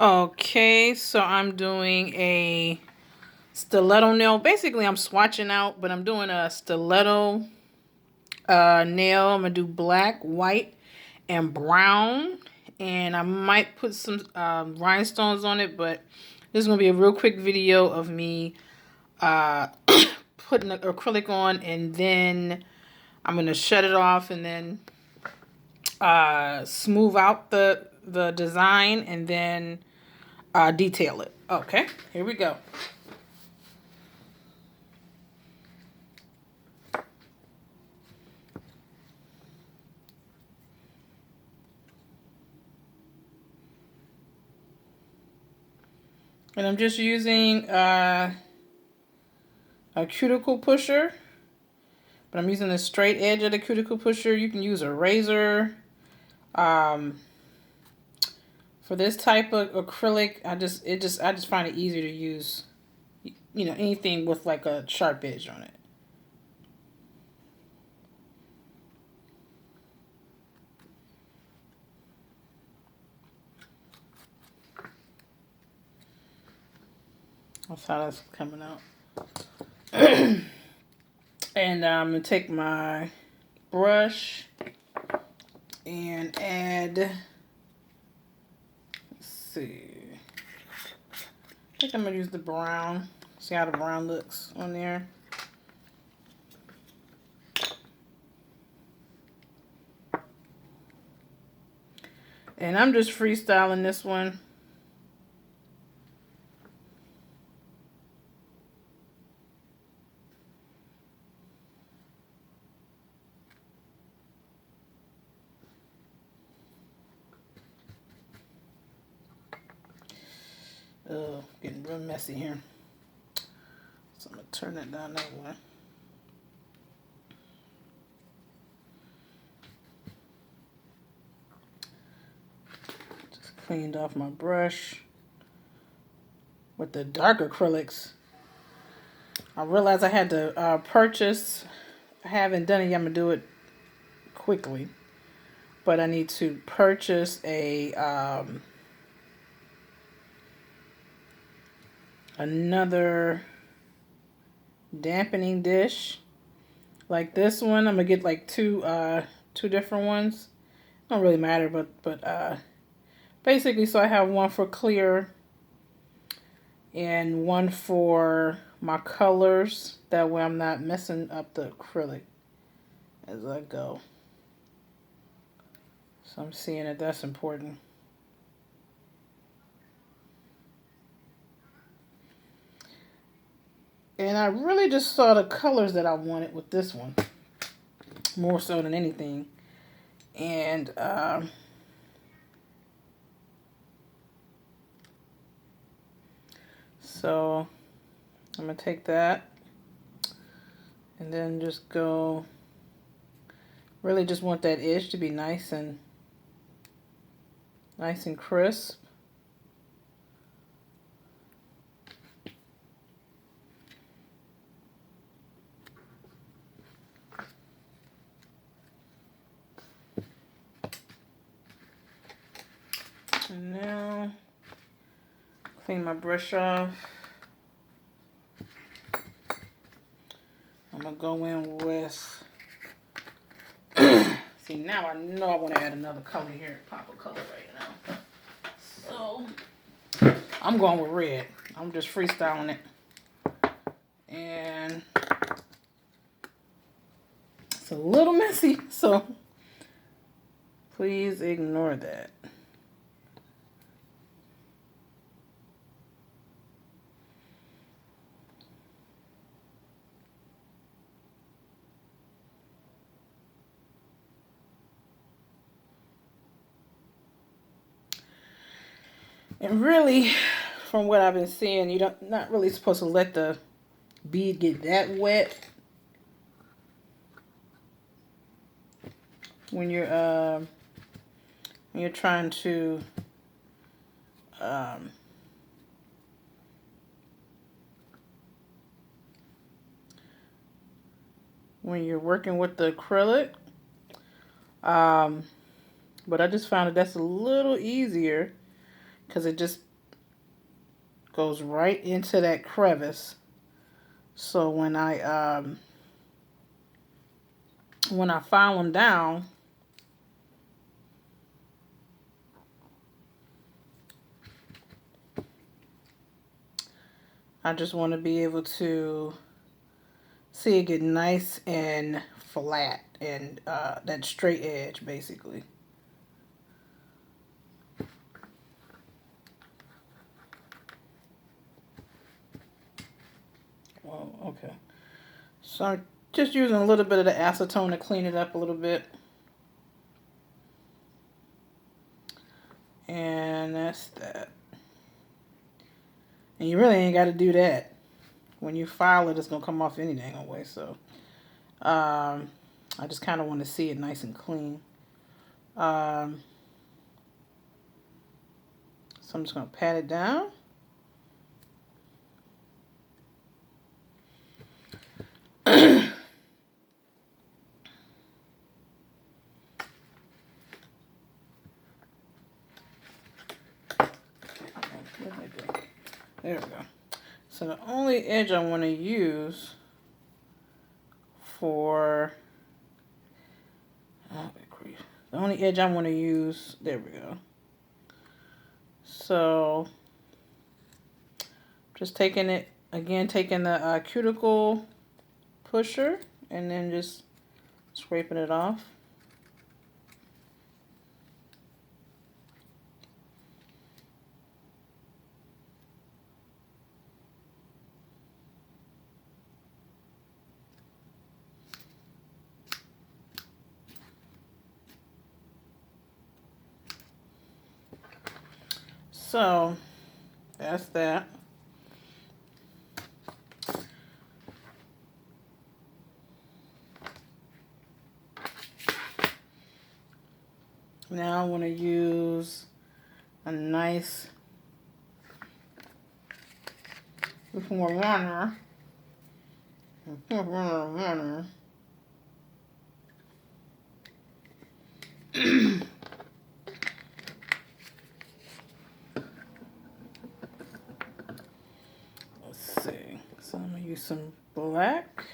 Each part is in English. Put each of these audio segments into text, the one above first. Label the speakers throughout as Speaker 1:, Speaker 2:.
Speaker 1: Okay, so I'm doing a stiletto nail. Basically, I'm swatching out, but I'm doing a stiletto nail. I'm going to do black, white, and brown. And I might put some rhinestones on it, but this is going to be a real quick video of me putting the acrylic on, and then I'm going to shut it off and then smooth out the design and then detail it. Okay, here we go. And I'm just using a cuticle pusher, but I'm using the straight edge of the cuticle pusher. You can use a razor. For this type of acrylic, I just find it easier to use, you know, anything with like a sharp edge on it. That's how that's coming out. And I'm going to take my brush and add, let's see, I think I'm going to use the brown. See how the brown looks on there. And I'm just freestyling this one. Oh, getting real messy here. So I'm going to turn it down that way. Just cleaned off my brush. With the dark acrylics, I realized I had to purchase. I haven't done it yet. I'm going to do it quickly. But I need to purchase a another dampening dish like this one. I'm gonna get like two different ones. Don't really matter, but basically, so I have one for clear and one for my colors. That way I'm not messing up the acrylic as I go. So I'm seeing that that's important. And I really just saw the colors that I wanted with this one, more so than anything. And so I'm going to take that and then just go, really just want that edge to be nice and crisp. And now, clean my brush off. I'm going to go in with, see, now I know I want to add another color here, pop a color right now. So, I'm going with red. I'm just freestyling it. And it's a little messy, so please ignore that. And really, from what I've been seeing, you're not really supposed to let the bead get that wet when you're trying to when you're working with the acrylic. But I just found that that's a little easier because it just goes right into that crevice. So when I file them down, I just want to be able to see it get nice and flat and that straight edge basically. Well, okay. So I'm just using a little bit of the acetone to clean it up a little bit. And that's that. And you really ain't got to do that. When you file it, it's going to come off any dang way. So I just kind of want to see it nice and clean. So I'm just going to pat it down. There we go. So the only edge I want to use for the only edge I want to use, there we go. So just taking it again, taking the cuticle pusher and then just scraping it off. So that's that. Now I want to use a nice runner. Let's see. So I'm going to use some black.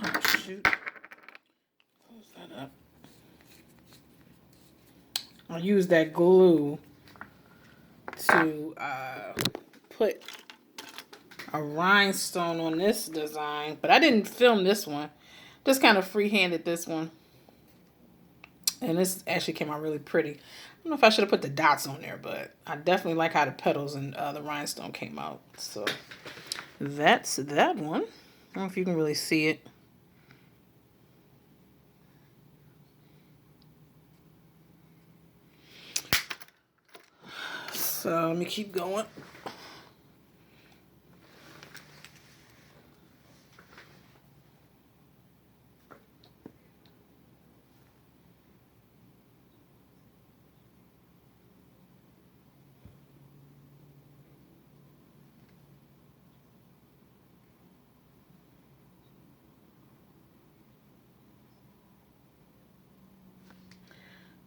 Speaker 1: Oh, shoot. Close that up. I'll use that glue to put a rhinestone on this design, but I didn't film this one. Just kind of freehanded this one. And this actually came out really pretty. I don't know if I should have put the dots on there, but I definitely like how the petals and the rhinestone came out. So that's that one. I don't know if you can really see it. So let me keep going.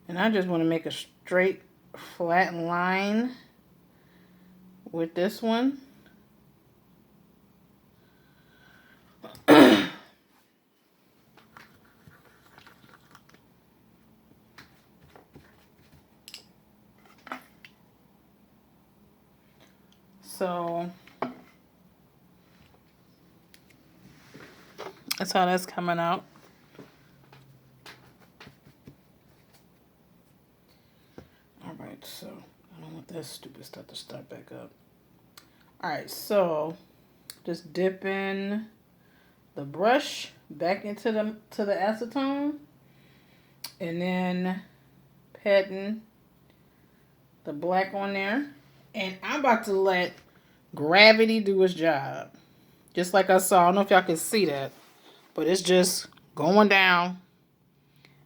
Speaker 1: And I just want to make a straight, flat line with this one. So that's how that's coming out. Alright, so I don't want that stupid stuff to start back up. Alright, so just dipping the brush back into the acetone and then patting the black on there. And I'm about to let gravity do its job. Just like I saw. I don't know if y'all can see that. But it's just going down.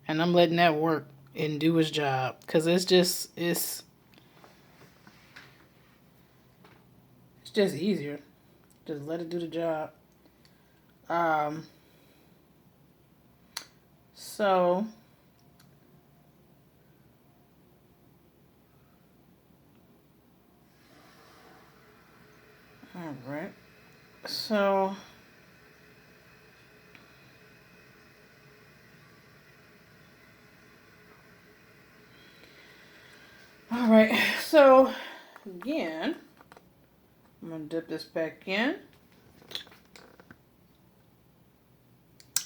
Speaker 1: And I'm letting that work and do its job. Because it's just easier. Just let it do the job. So All right. So all right. So again, I'm gonna dip this back in.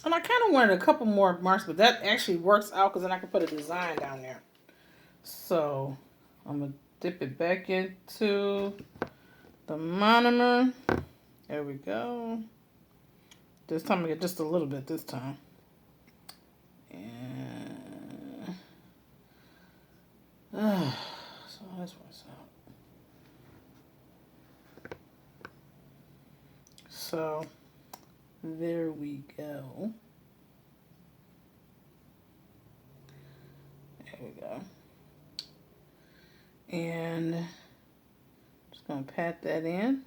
Speaker 1: And I kind of wanted a couple more marks, but that actually works out because then I can put a design down there. So I'm going to dip it back into the monomer. There we go. This time I get just a little bit this time. And so this works out. So there we go. There we go. And just gonna pat that in.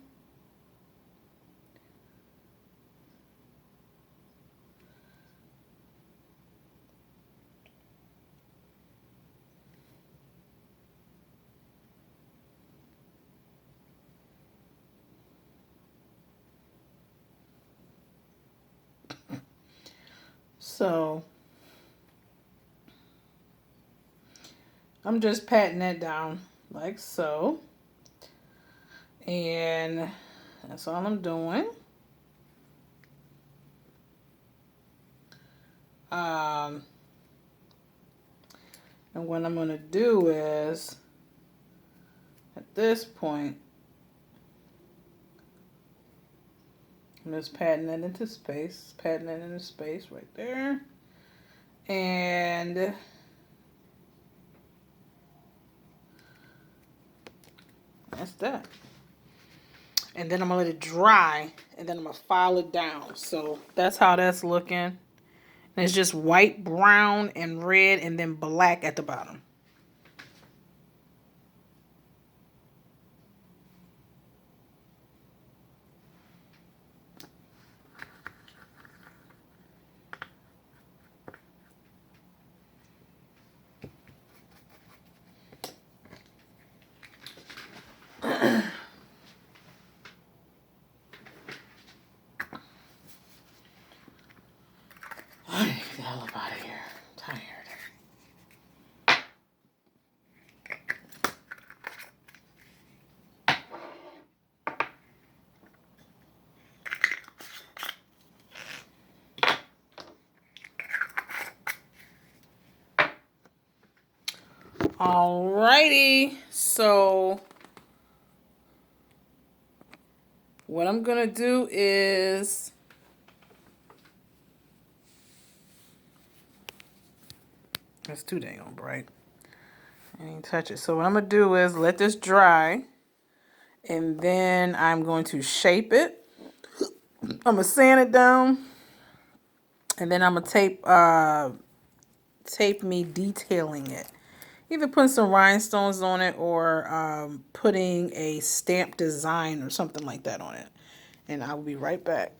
Speaker 1: So I'm just patting that down like so. And that's all I'm doing. And what I'm going to do is, at this point, I'm just patting that into space. Patting that into space right there. And that's that. And then I'm going to let it dry. And then I'm going to file it down. So that's how that's looking. And it's just white, brown, and red, and then black at the bottom. I need to get the hell up out of here. I'm tired. Alrighty, so what I'm gonna do is it's too dang on bright. I didn't touch it. So what I'm gonna do is let this dry, and then I'm going to shape it. I'm gonna sand it down, and then I'm gonna tape me detailing it. Either putting some rhinestones on it or putting a stamp design or something like that on it. And I will be right back.